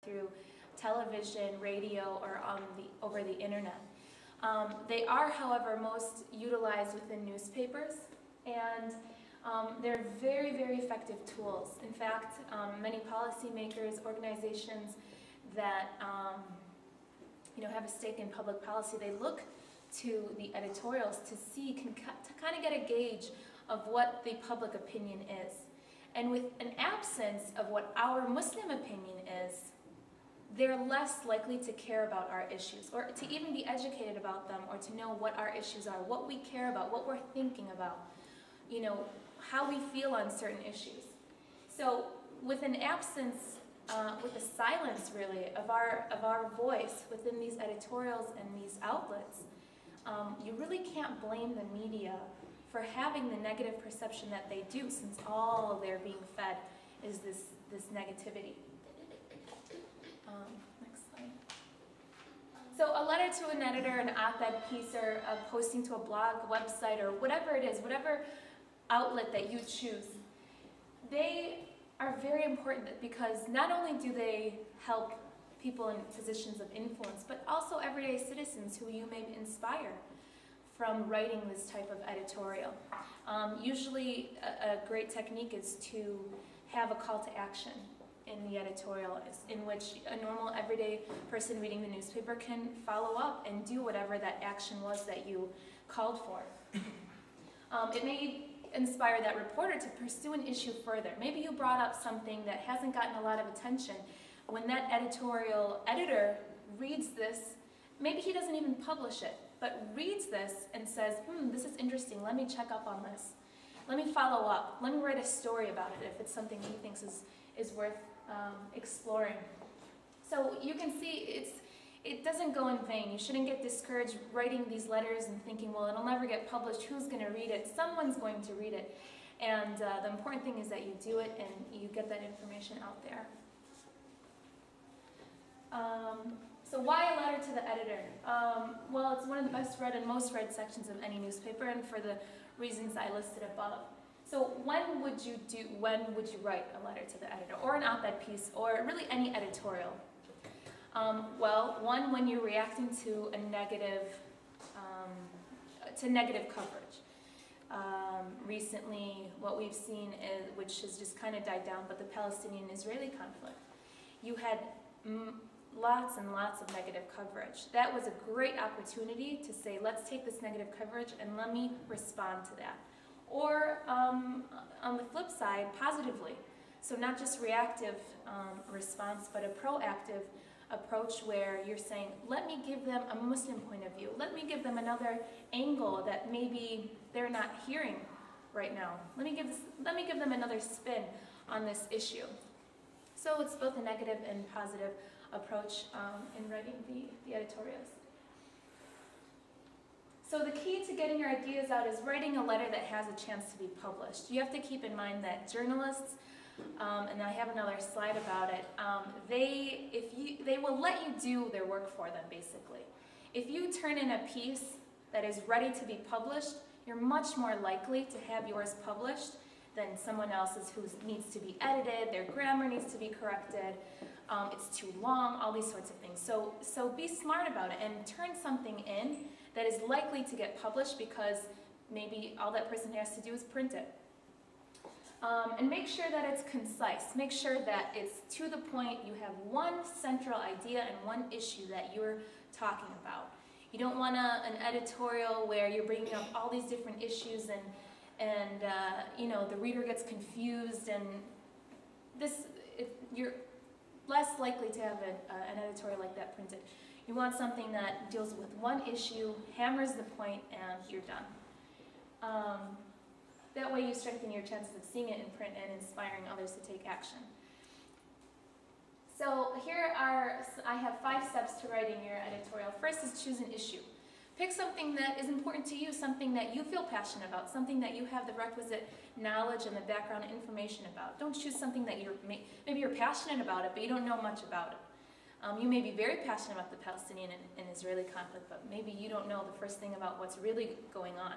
through television, radio, or over the internet. They are, however, most utilized within newspapers, and they're very, very effective tools. In fact, many policymakers, organizations that have a stake in public policy, they look to the editorials to kind of get a gauge of what the public opinion is. And with an absence of what our Muslim opinion is, they're less likely to care about our issues, or to even be educated about them, or to know what our issues are, what we care about, what we're thinking about, how we feel on certain issues. So with an absence, with a silence really of our voice within these editorials and these outlets, you really can't blame the media for having the negative perception that they do, since all they're being fed is this negativity. Next slide. So a letter to an editor, an op-ed piece, or a posting to a blog, website, or whatever it is, whatever outlet that you choose, they are very important because not only do they help people in positions of influence, but also everyday citizens who you may inspire from writing this type of editorial. Usually a great technique is to have a call to action in the editorial, in which a normal everyday person reading the newspaper can follow up and do whatever that action was that you called for. It may inspire that reporter to pursue an issue further. Maybe you brought up something that hasn't gotten a lot of attention. When that editorial editor reads this, maybe he doesn't even publish it, but reads this and says, this is interesting, let me check up on this. Let me follow up. Let me write a story about it if it's something he thinks is worth exploring. So you can see it doesn't go in vain. You shouldn't get discouraged writing these letters and thinking, well, it'll never get published. Who's going to read it? Someone's going to read it. And the important thing is that you do it and you get that information out there. So why a letter to the editor? Well, it's one of the best read and most read sections of any newspaper, and for the reasons I listed above. So when would you write a letter to the editor, or an op-ed piece, or really any editorial? Well, one, when you're reacting to a negative coverage. Recently, what we've seen is, which has just kind of died down, but the Palestinian-Israeli conflict. You had lots and lots of negative coverage. That was a great opportunity to say, let's take this negative coverage and let me respond to that. Or on the flip side, positively. So not just reactive response, but a proactive approach where you're saying, let me give them a Muslim point of view. Let me give them another angle that maybe they're not hearing right now. Let me give them another spin on this issue. So it's both a negative and positive approach in writing the editorials. So the key to getting your ideas out is writing a letter that has a chance to be published. You have to keep in mind that journalists, and I have another slide about it, they will let you do their work for them, basically. If you turn in a piece that is ready to be published, you're much more likely to have yours published than someone else's who needs to be edited, their grammar needs to be corrected, it's too long, all these sorts of things. So be smart about it and turn something in that is likely to get published, because maybe all that person has to do is print it. And make sure that it's concise. Make sure that it's to the point. You have one central idea and one issue that you're talking about. You don't want an editorial where you're bringing up all these different issues and the reader gets confused, and you're less likely to have an editorial like that printed. You want something that deals with one issue, hammers the point, and you're done. That way you strengthen your chances of seeing it in print and inspiring others to take action. So I have 5 steps to writing your editorial. First is choose an issue. Pick something that is important to you, something that you feel passionate about, something that you have the requisite knowledge and the background information about. Don't choose something that maybe you're passionate about it, but you don't know much about it. You may be very passionate about the Palestinian and Israeli conflict, but maybe you don't know the first thing about what's really going on.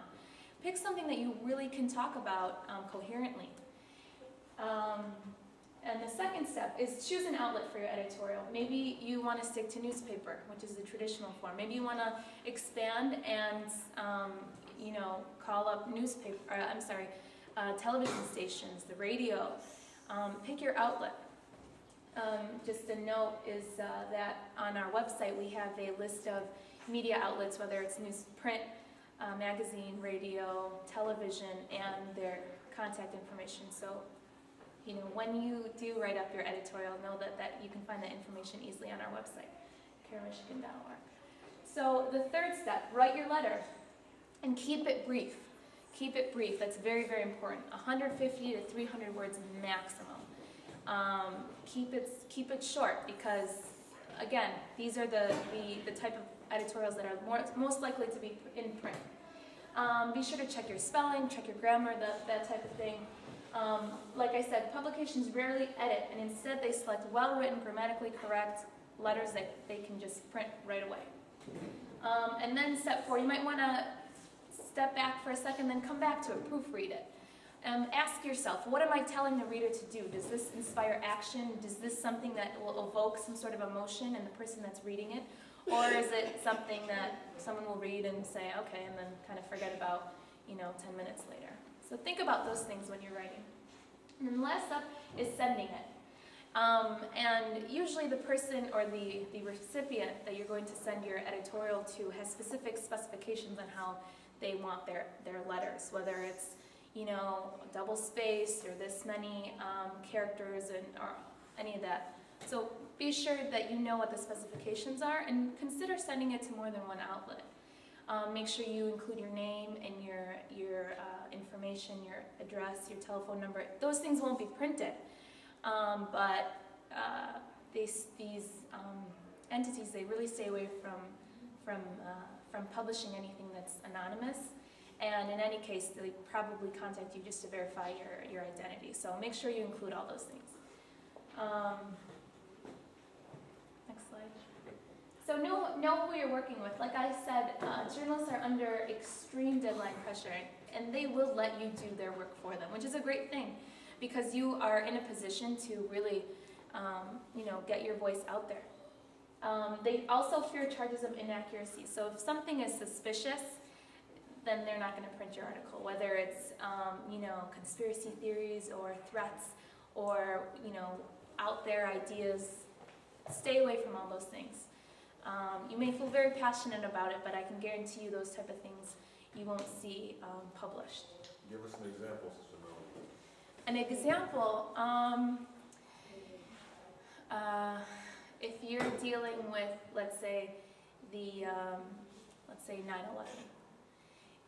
Pick something that you really can talk about coherently. And the second step is choose an outlet for your editorial. Maybe you want to stick to newspaper, which is the traditional form. Maybe you want to expand and you know, call up newspaper. Television stations, the radio. Pick your outlet. Just a note is that on our website we have a list of media outlets, whether it's print, magazine, radio, television, and their contact information. So, you know, when you do write up your editorial, know that you can find that information easily on our website, CAIR-Michigan.org. So the third step, write your letter and keep it brief. Keep it brief. That's very, very important. 150 to 300 words maximum. Keep it short because, again, these are the type of editorials that are most likely to be in print. Be sure to check your spelling, check your grammar, that type of thing. Like I said, publications rarely edit, and instead they select well-written, grammatically correct letters that they can just print right away. And then step 4, you might want to step back for a second, then come back to it, proofread it. Ask yourself, what am I telling the reader to do? Does this inspire action? Is this something that will evoke some sort of emotion in the person that's reading it? Or is it something that someone will read and say, okay, and then kind of forget about, you know, 10 minutes later? So think about those things when you're writing. And then last up is sending it. And usually the person or the recipient that you're going to send your editorial to has specific specifications on how they want their letters, whether it's, you know, double-spaced or this many characters or any of that. So be sure that you know what the specifications are and consider sending it to more than one outlet. Make sure you include your name and your information, your address, your telephone number. Those things won't be printed, but these entities, they really stay away from publishing anything that's anonymous. And in any case, they probably contact you just to verify your identity. So make sure you include all those things. Next slide. So know who you're working with. Like I said, journalists are under extreme deadline pressure, and they will let you do their work for them, which is a great thing, because you are in a position to really, you know, get your voice out there. They also fear charges of inaccuracy. So if something is suspicious, then they're not going to print your article, whether it's, you know, conspiracy theories or threats or, you know, out there ideas. Stay away from all those things. You may feel very passionate about it, but I can guarantee you those type of things you won't see published. Give us some examples, Melanie. An example, if you're dealing with, let's say, let's say 9/11.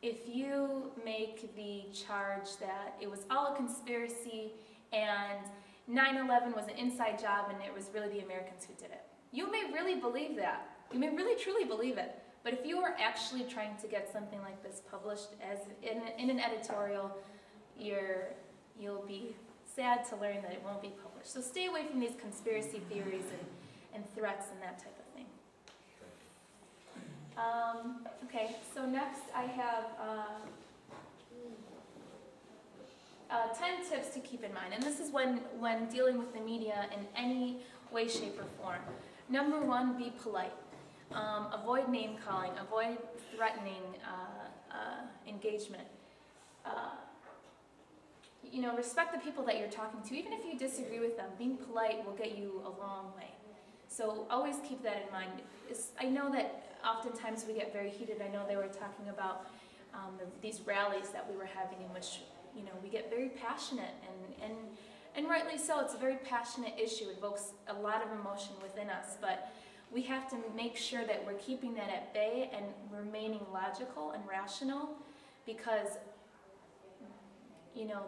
If you make the charge that it was all a conspiracy and 9/11 was an inside job and it was really the Americans who did it, you may really believe that. You may really truly believe it. But if you are actually trying to get something like this published as in an editorial, you'll be sad to learn that it won't be published. So stay away from these conspiracy theories and threats and that type of thing. Okay, so next I have 10 tips to keep in mind, and this is when dealing with the media in any way, shape, or form. Number 1, be polite. Avoid name calling, avoid threatening engagement. You know, respect the people that you're talking to. Even if you disagree with them, being polite will get you a long way. So always keep that in mind. I know that oftentimes we get very heated. I know they were talking about these rallies that we were having in which, you know, we get very passionate, and rightly so. It's a very passionate issue. It evokes a lot of emotion within us, but we have to make sure that we're keeping that at bay and remaining logical and rational, because, you know,